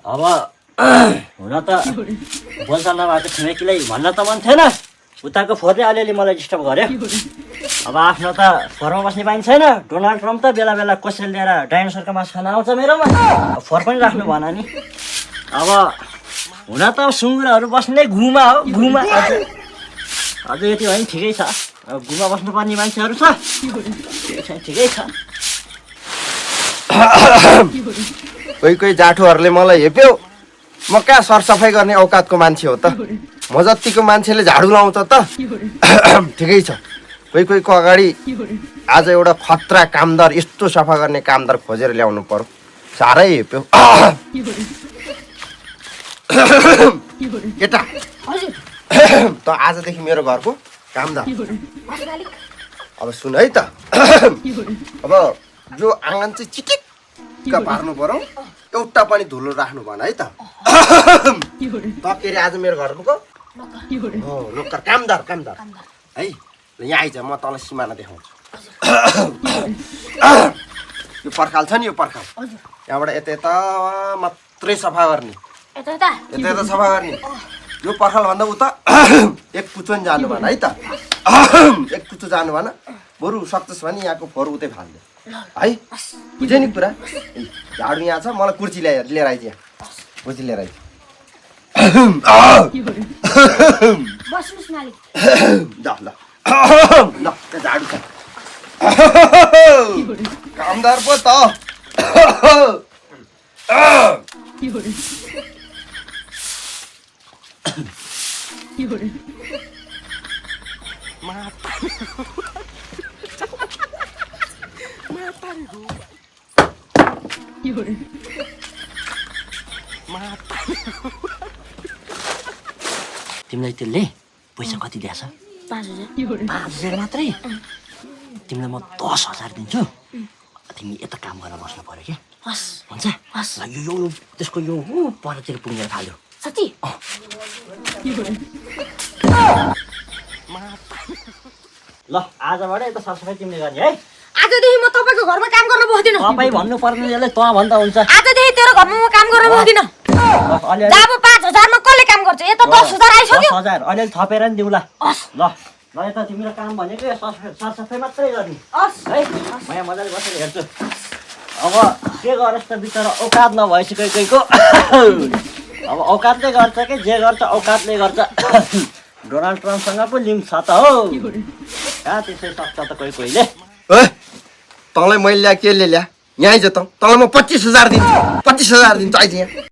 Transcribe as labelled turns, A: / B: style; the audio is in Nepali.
A: अब हुन त बोल्चा नभएको छिमेकीलाई भन्न त मन थिएन। उताको फोहोरले अलिअलि मलाई डिस्टर्ब गर्यो। अब आफ्नो त फोहोरमा बस्ने पाइन्छ छैन। डोनाल्ड ट्रम्प त बेला बेला कसैले लिएर डाइनोसरको मासु खान आउँछ मेरोमा। फोहोर पनि राख्नु भएन नि। अब हुन त सुँगुरहरू बस्ने घुमा हो, घुमा। अझ यति भयो भने ठिकै छ। अब घुमा बस्नुपर्ने मान्छेहरू छ, ठिकै छ।
B: कोही कोही जाठोहरूले मलाई हेप्यो। म कहाँ सरसफाइ गर्ने औकातको मान्छे हो त? म जतिको मान्छेले झाडु लाउँछ त। ठिकै छ। कोही कोहीको अगाडि आज एउटा खतरा कामदार, यस्तो सफा गर्ने कामदार खोजेर ल्याउनु पर्यो। साह्रै हेप्यो। केटा त आजदेखि मेरो घरको कामदार। अब सुन है त। अब यो आँगन चाहिँ चिटिक्क पार्नु पर्यो। एउटा पनि धुलो राख्नु भएन है त। त के अरे आज मेरो घरको नोकर कामदार कामदार है। यहाँ आइज, म तँलाई सिमाना देखाउँछु। यो पर्खाल छ नि, यो पर्खाल यहाँबाट यता यता मात्रै सफा गर्ने। यता यता सफा गर्ने। यो पर्खाल भन्दा उता एक कुचो नि जानु भएन है त। एक कुचो जानु भएन। बरु सक्छस् भने यहाँको फोहोर उतै फाल्ने है। बुझ्यो नि कुरा? झाडु यहाँ छ, मलाई कुर्ची लिएर आइज। यहाँ कुर्ची लिएर आइज। ल ल ल झाडु छ। कामदार पो त।
A: तिमीलाई त्यसले पैसा कति दिएछ? 5,000 मात्रै? तिमीलाई म 10,000 दिन्छु। तिमी यता काम गर्न बस्नु पर्यो क्या। हुन्छ? यो त्यसको यो परतिर पुगेर थाल्यो।
C: साँच्ची?
A: ल आजबाट यता सरसफाइ तिमीले गर्ने है।
C: आजदेखि म तपाईँको घरमा काम गर्न बस्दिनँ।
A: तपाईँ भन्नु पर्ने यसलाई तँ भन्दा हुन्छ।
C: आजदेखि तेरो घरमा म काम गर्न बस्दिनँ।
A: अलिअलि
C: अब 5,000 मा कसले काम गर्छ? यता 10,000 आइसक्यो।
A: 10,000 अलिअलि थपेर नि दिउँला। ल ल यता तिम्रो काम भनेको सरसफाइ मात्रै गर्ने है। म यहाँ मजाले बसेर हेर्छु। अब के गरोस् त बिचरा औकात नभएपछि कोही कोहीको। अब औकातले गर्छ कि जे गर्छ औकातले गर्छ। डोनाल्ड ट्रम्पसँग पो लिङ्क छ त हो। कहाँ त्यसै सक्छ त कोही कोहीले।
B: तँलाई मैले ल्या के ल्या यहाँ आइज त। तँलाई म 25,000 दिन्छु। 25,000 दिन्छु। आइज यहाँ।